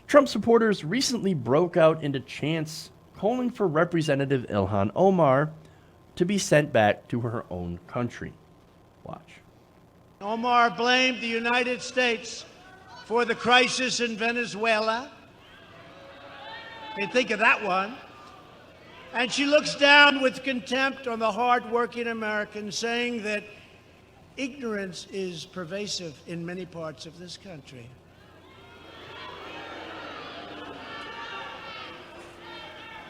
Trump supporters recently broke out into chants calling for Representative Ilhan Omar to be sent back to her own country. Watch. Omar blamed the United States for the crisis in Venezuela. You think of that one. And she looks down with contempt on the hard-working Americans, saying that ignorance is pervasive in many parts of this country.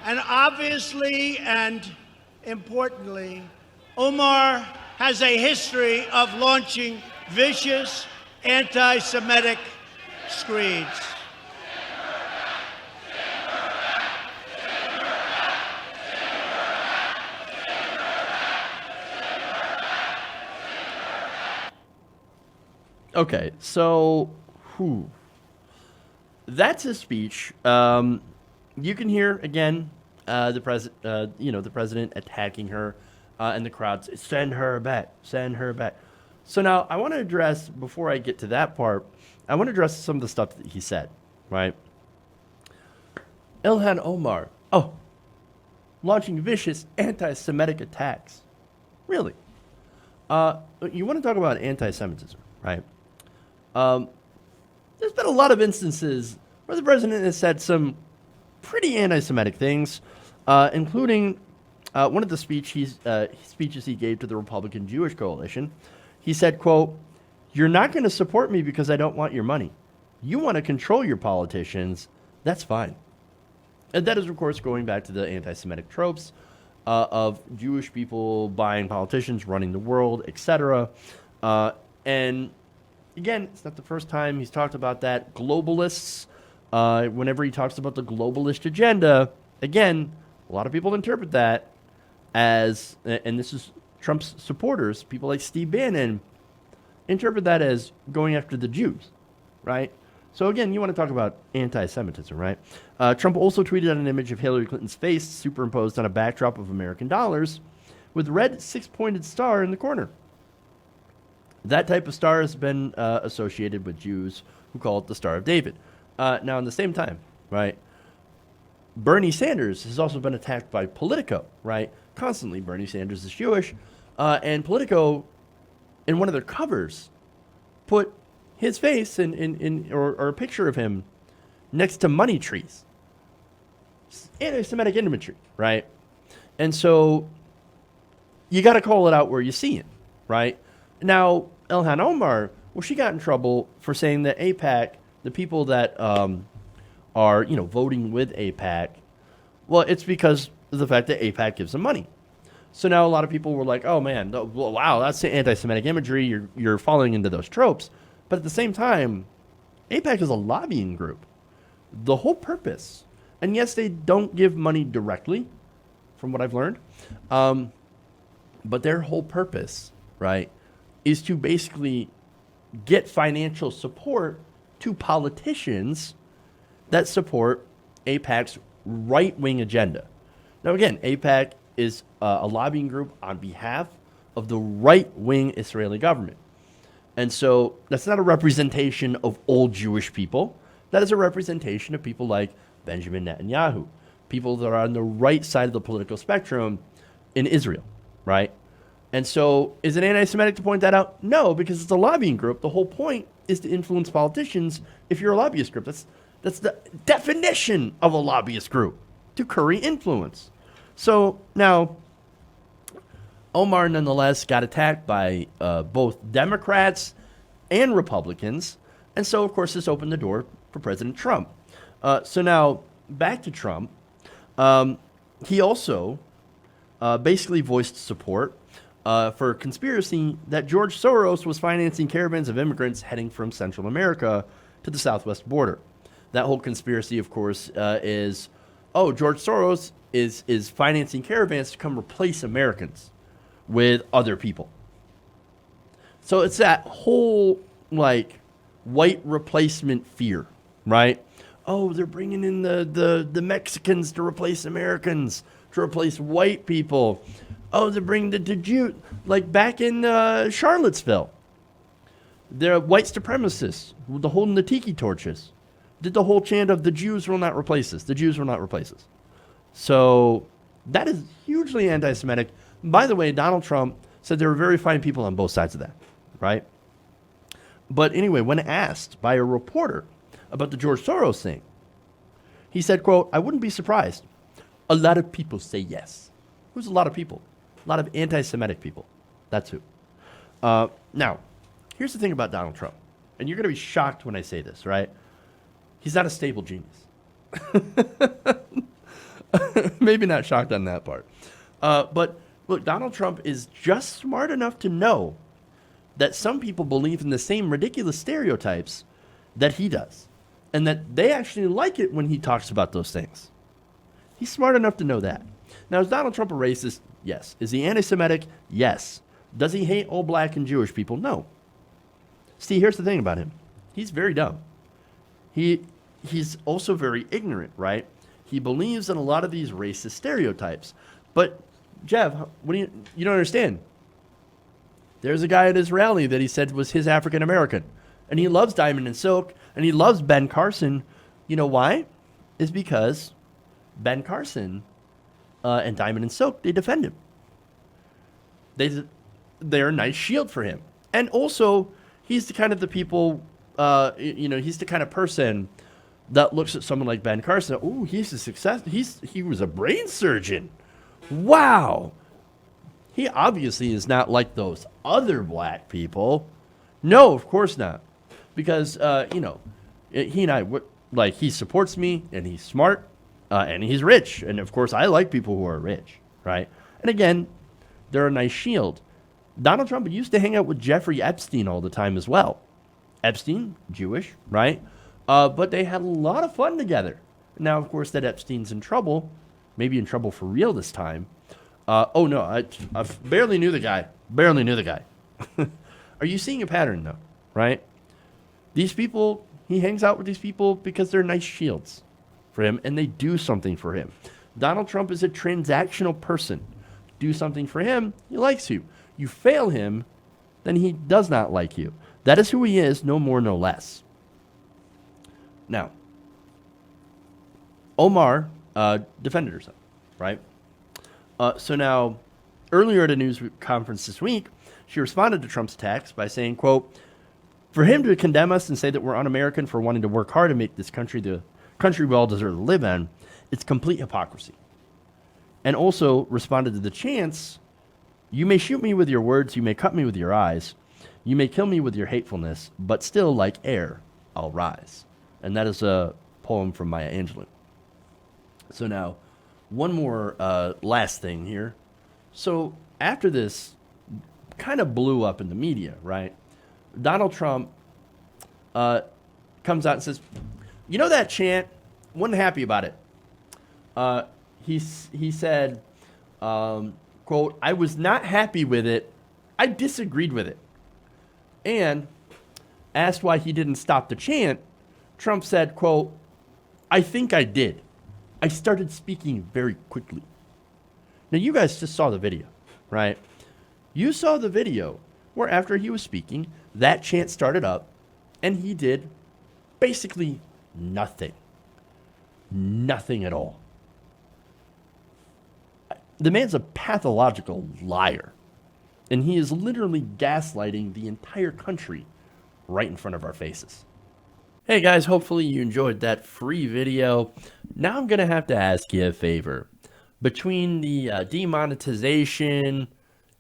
And obviously and importantly, Omar has a history of launching vicious anti-Semitic screeds. Okay, so that's his speech. You can hear again the president attacking her, and the crowd send her back, send her back. So now I want to address, before I get to that part, I want to address some of the stuff that he said. Right, Ilhan Omar, launching vicious anti-Semitic attacks. Really? You want to talk about anti-Semitism, right? There's been a lot of instances where the president has said some pretty anti-Semitic things, including one of the speeches he gave to the Republican Jewish coalition. He said, quote, "You're not going to support me because I don't want your money. You want to control your politicians. That's fine." And that is, of course, going back to the anti-Semitic tropes of Jewish people buying politicians, running the world, etc. And again, it's not the first time he's talked about that. Globalists, whenever he talks about the globalist agenda, again, a lot of people interpret that as, and this is Trump's supporters, people like Steve Bannon, interpret that as going after the Jews, right? So again, you want to talk about anti-Semitism, right? Trump also tweeted out an image of Hillary Clinton's face superimposed on a backdrop of American dollars with a red six-pointed star in the corner. That type of star has been associated with Jews who call it the Star of David. Now, in the same time, right, Bernie Sanders has also been attacked by Politico, right? Constantly, Bernie Sanders is Jewish. And Politico, in one of their covers, put his face or a picture of him next to money trees. Anti-Semitic imagery, right? And so you got to call it out where you see it, right? Now, Ilhan Omar, well, she got in trouble for saying that AIPAC, the people that are, voting with AIPAC, well, it's because of the fact that AIPAC gives them money. So now a lot of people were like, oh, man, wow, that's anti-Semitic imagery. You're falling into those tropes. But at the same time, AIPAC is a lobbying group. The whole purpose, and yes, they don't give money directly, from what I've learned, but their whole purpose, right, is to basically get financial support to politicians that support AIPAC's right-wing agenda. Now, again, AIPAC is a lobbying group on behalf of the right-wing Israeli government. And so that's not a representation of all Jewish people. That is a representation of people like Benjamin Netanyahu, people that are on the right side of the political spectrum in Israel, right? And so is it anti-Semitic to point that out? No, because it's a lobbying group. The whole point is to influence politicians if you're a lobbyist group. That's the definition of a lobbyist group, to curry influence. So now, Omar nonetheless got attacked by both Democrats and Republicans. And so, of course, this opened the door for President Trump. So now, back to Trump. He also basically voiced support for a conspiracy that George Soros was financing caravans of immigrants heading from Central America to the southwest border. That whole conspiracy, of course, is, George Soros is financing caravans to come replace Americans with other people. So it's that whole, white replacement fear, right? Oh, they're bringing in the Mexicans to replace Americans, to replace white people. Oh, they're bringing the Jews, like back in Charlottesville. They're white supremacists, holding the tiki torches. did the whole chant of the Jews will not replace us. The Jews will not replace us. So that is hugely anti-Semitic. By the way, Donald Trump said there were very fine people on both sides of that, right? But anyway, when asked by a reporter about the George Soros thing, he said, quote, I wouldn't be surprised. A lot of people say yes. Who's a lot of people? A lot of anti-Semitic people. That's who. Now, here's the thing about Donald Trump. And you're going to be shocked when I say this, right? He's not a stable genius. Maybe not shocked on that part. But look, Donald Trump is just smart enough to know that some people believe in the same ridiculous stereotypes that he does. And that they actually like it when he talks about those things. He's smart enough to know that. Now, is Donald Trump a racist? Yes. Is he anti-Semitic? Yes. Does he hate all black and Jewish people? No. See, here's the thing about him. He's very dumb. He's also very ignorant, right? He believes in a lot of these racist stereotypes. But, Jeff, what do you don't understand. There's a guy at his rally that he said was his African American. And he loves Diamond and Silk, and he loves Ben Carson. You know why? It's because Ben Carson and Diamond and Silk, they defend him. They're a nice shield for him. And also, he's the kind of the people, he's the kind of person that looks at someone like Ben Carson. Oh, he's a success. He was a brain surgeon. Wow. He obviously is not like those other black people. No, of course not. Because, he and I, he supports me, and he's smart, and he's rich. And, of course, I like people who are rich, right? And, again, they're a nice shield. Donald Trump used to hang out with Jeffrey Epstein all the time as well. Epstein, Jewish, right? But they had a lot of fun together. Now, of course, that Epstein's in trouble, maybe in trouble for real this time. I barely knew the guy. Barely knew the guy. Are you seeing a pattern, though, right? These people, he hangs out with these people because they're nice shields for him, and they do something for him. Donald Trump is a transactional person. Do something for him, he likes you. You fail him, then he does not like you. That is who he is, no more, no less. Now, Omar defended herself, right? So now, earlier at a news conference this week, she responded to Trump's attacks by saying, quote, for him to condemn us and say that we're un-American for wanting to work hard to make this country the country we all deserve to live in, it's complete hypocrisy. And also responded to the chants, you may shoot me with your words, you may cut me with your eyes, you may kill me with your hatefulness, but still like air, I'll rise. And that is a poem from Maya Angelou. So now, one more last thing here. So after this kind of blew up in the media, right? Donald Trump comes out and says, you know that chant? Wasn't happy about it. He said, quote, I was not happy with it. I disagreed with it. And asked why he didn't stop the chant, Trump said, quote, I think I did. I started speaking very quickly. Now, you guys just saw the video, right? You saw the video where after he was speaking, that chant started up, and he did basically nothing. Nothing at all. The man's a pathological liar, and he is literally gaslighting the entire country right in front of our faces. Hey guys, hopefully you enjoyed that free video. Now I'm going to have to ask you a favor. Between the demonetization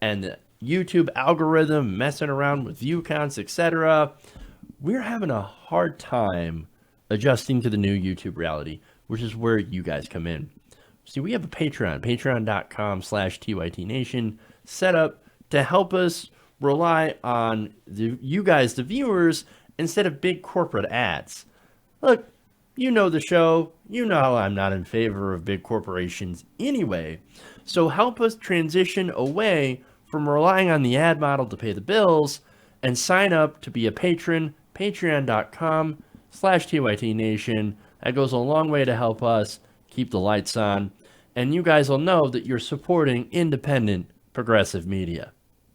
and the YouTube algorithm messing around with view counts, etc., we're having a hard time adjusting to the new YouTube reality, which is where you guys come in. See, we have a Patreon, patreon.com/TYTNation, set up to help us rely on you guys, the viewers, instead of big corporate ads. Look, you know the show. You know how I'm not in favor of big corporations anyway. So help us transition away from relying on the ad model to pay the bills and sign up to be a patron, patreon.com/TYTNation. That goes a long way to help us keep the lights on. And you guys will know that you're supporting independent, progressive media.